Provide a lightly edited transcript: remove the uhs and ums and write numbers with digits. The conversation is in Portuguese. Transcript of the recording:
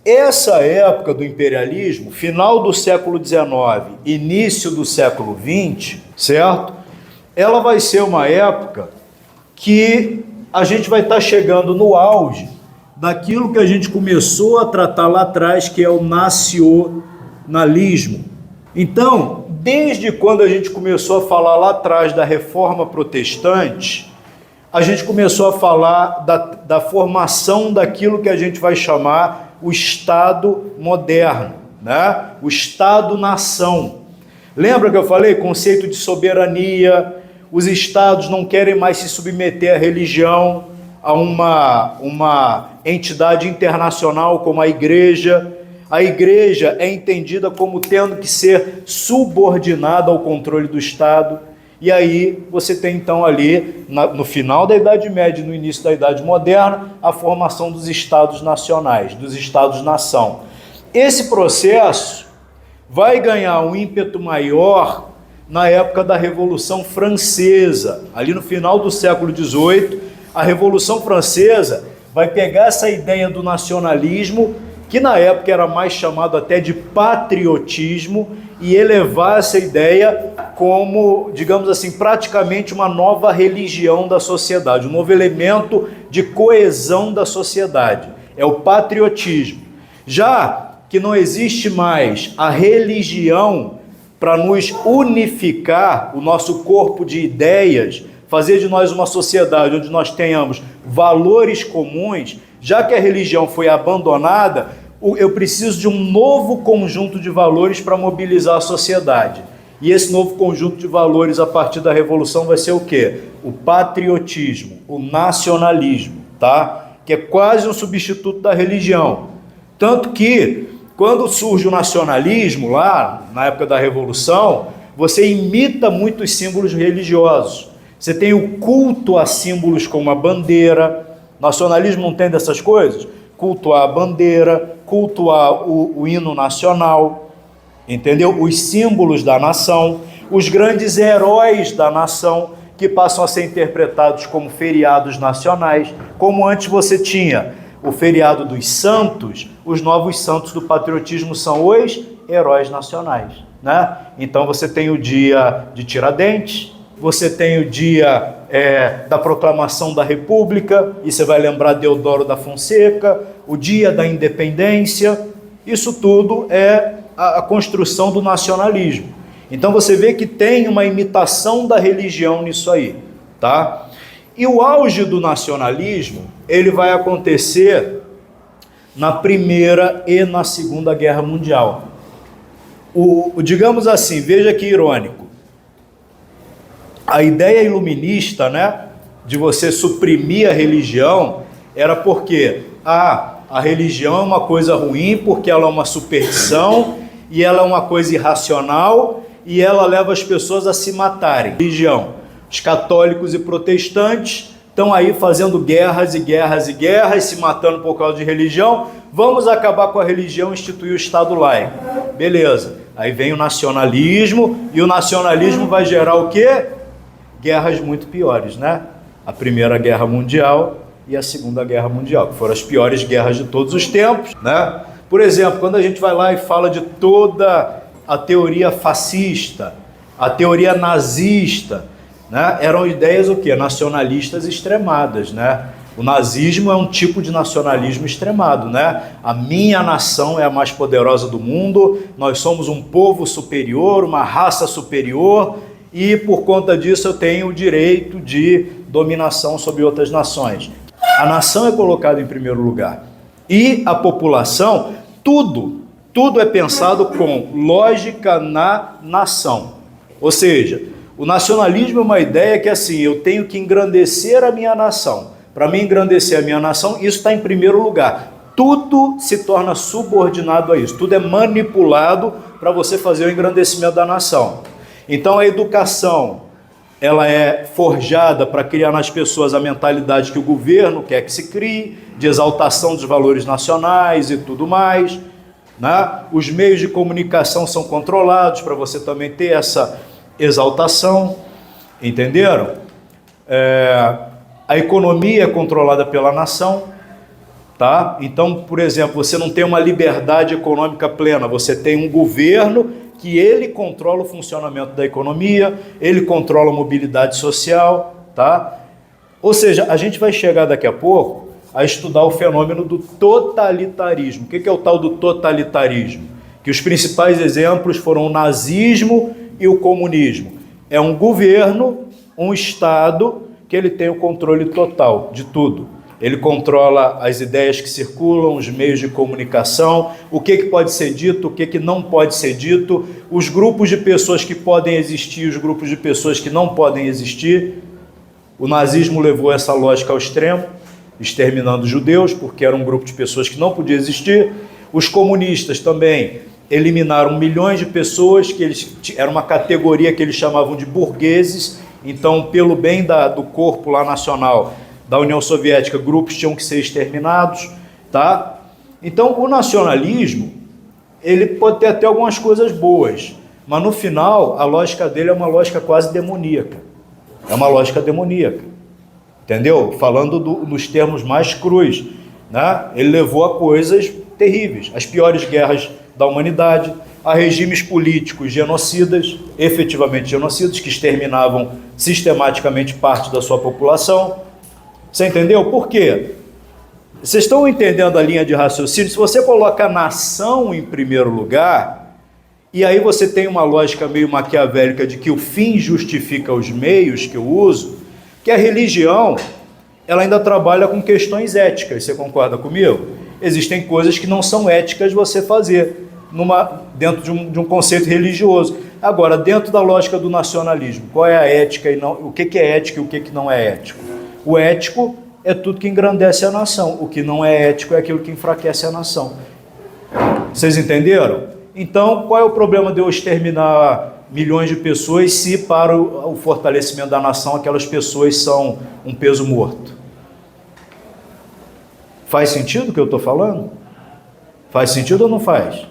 Essa época do imperialismo, final do século XIX, início do século XX, certo? Ela vai ser uma época que a gente vai estar chegando no auge daquilo que a gente começou a tratar lá atrás, que é o nacionalismo. Então, desde quando a gente começou a falar lá atrás da reforma protestante, a gente começou a falar da formação daquilo que a gente vai chamar o Estado moderno, né? O Estado-nação. Lembra que eu falei? Conceito de soberania, os estados não querem mais se submeter à religião, a uma entidade internacional como a igreja. A igreja é entendida como tendo que ser subordinada ao controle do Estado. E aí você tem então ali, no final da Idade Média e no início da Idade Moderna, a formação dos Estados nacionais, dos Estados-nação. Esse processo vai ganhar um ímpeto maior na época da Revolução Francesa. Ali no final do século XVIII, a Revolução Francesa vai pegar essa ideia do nacionalismo, que na época era mais chamado até de patriotismo, e elevar essa ideia como, digamos assim, praticamente uma nova religião da sociedade, um novo elemento de coesão da sociedade. É o patriotismo. Já que não existe mais a religião para nos unificar, o nosso corpo de ideias, fazer de nós uma sociedade onde nós tenhamos valores comuns, já que a religião foi abandonada, eu preciso de um novo conjunto de valores para mobilizar a sociedade. E esse novo conjunto de valores a partir da Revolução vai ser o quê? O patriotismo, o nacionalismo, tá? Que é quase um substituto da religião. Tanto que, quando surge o nacionalismo lá, na época da Revolução, você imita muitos símbolos religiosos. Você tem o culto a símbolos como a bandeira. Nacionalismo não tem dessas coisas? Cultuar a bandeira, cultuar o hino nacional, entendeu? Os símbolos da nação, os grandes heróis da nação, que passam a ser interpretados como feriados nacionais, como antes você tinha o feriado dos santos, os novos santos do patriotismo são os heróis nacionais, né? Então você tem o dia de Tiradentes, você tem o dia da proclamação da República, e você vai lembrar Deodoro da Fonseca, o dia da independência. Isso tudo é a construção do nacionalismo. Então você vê que tem uma imitação da religião nisso aí, tá? E o auge do nacionalismo, ele vai acontecer na Primeira e na Segunda Guerra Mundial. Digamos assim, veja que irônico, a ideia iluminista, né, de você suprimir a religião, era porque a religião é uma coisa ruim, porque ela é uma superstição, e ela é uma coisa irracional, e ela leva as pessoas a se matarem. Religião. Os católicos e protestantes estão aí fazendo guerras e guerras e guerras, se matando por causa de religião. Vamos acabar com a religião e instituir o Estado laico. Beleza. Aí vem o nacionalismo, e o nacionalismo vai gerar o quê? Guerras muito piores, né? A Primeira Guerra Mundial e a Segunda Guerra Mundial, que foram as piores guerras de todos os tempos, né? Por exemplo, quando a gente vai lá e fala de toda a teoria fascista, a teoria nazista, né? Eram ideias o quê? Nacionalistas extremadas, né? O nazismo é um tipo de nacionalismo extremado, né? A minha nação é a mais poderosa do mundo, nós somos um povo superior, uma raça superior, e por conta disso eu tenho o direito de dominação sobre outras nações. A nação é colocada em primeiro lugar. E a população, tudo é pensado com lógica na nação. Ou seja, o nacionalismo é uma ideia que assim, eu tenho que engrandecer a minha nação. Para mim engrandecer a minha nação, isso está em primeiro lugar. Tudo se torna subordinado a isso. Tudo é manipulado para você fazer o engrandecimento da nação. Então a educação, ela é forjada para criar nas pessoas a mentalidade que o governo quer que se crie, de exaltação dos valores nacionais e tudo mais, né? Os meios de comunicação são controlados para você também ter essa exaltação, entenderam? A economia é controlada pela nação, tá? tá? Então, por exemplo, você não tem uma liberdade econômica plena, você tem um governo que ele controla o funcionamento da economia, ele controla a mobilidade social, tá? Ou seja, a gente vai chegar daqui a pouco a estudar o fenômeno do totalitarismo. O que é o tal do totalitarismo? Que os principais exemplos foram o nazismo e o comunismo. É um governo, um Estado, que ele tem o controle total de tudo. Ele controla as ideias que circulam, os meios de comunicação, o que pode ser dito, o que não pode ser dito, os grupos de pessoas que podem existir, os grupos de pessoas que não podem existir. O nazismo levou essa lógica ao extremo, exterminando os judeus, porque era um grupo de pessoas que não podia existir. Os comunistas também eliminaram milhões de pessoas, que eles era uma categoria que eles chamavam de burgueses. Então, pelo bem do corpo lá nacional da União Soviética, grupos tinham que ser exterminados, tá? Então, o nacionalismo, ele pode ter até algumas coisas boas, mas no final, a lógica dele é uma lógica quase demoníaca. É uma lógica demoníaca, entendeu? Falando nos termos mais crus, né? Ele levou a coisas terríveis, as piores guerras da humanidade, a regimes políticos genocidas, efetivamente genocidas, que exterminavam sistematicamente parte da sua população. Você entendeu? Por quê? Vocês estão entendendo a linha de raciocínio? Se você coloca a nação em primeiro lugar, e aí você tem uma lógica meio maquiavélica de que o fim justifica os meios que eu uso, que a religião, ela ainda trabalha com questões éticas, você concorda comigo? Existem coisas que não são éticas você fazer dentro de um conceito religioso. Agora, dentro da lógica do nacionalismo, qual é a ética e não, o que é ético e o que não é ético? O ético é tudo que engrandece a nação, o que não é ético é aquilo que enfraquece a nação. Vocês entenderam? Então, qual é o problema de eu exterminar milhões de pessoas se para o fortalecimento da nação aquelas pessoas são um peso morto? Faz sentido o que eu estou falando? Faz sentido ou não faz?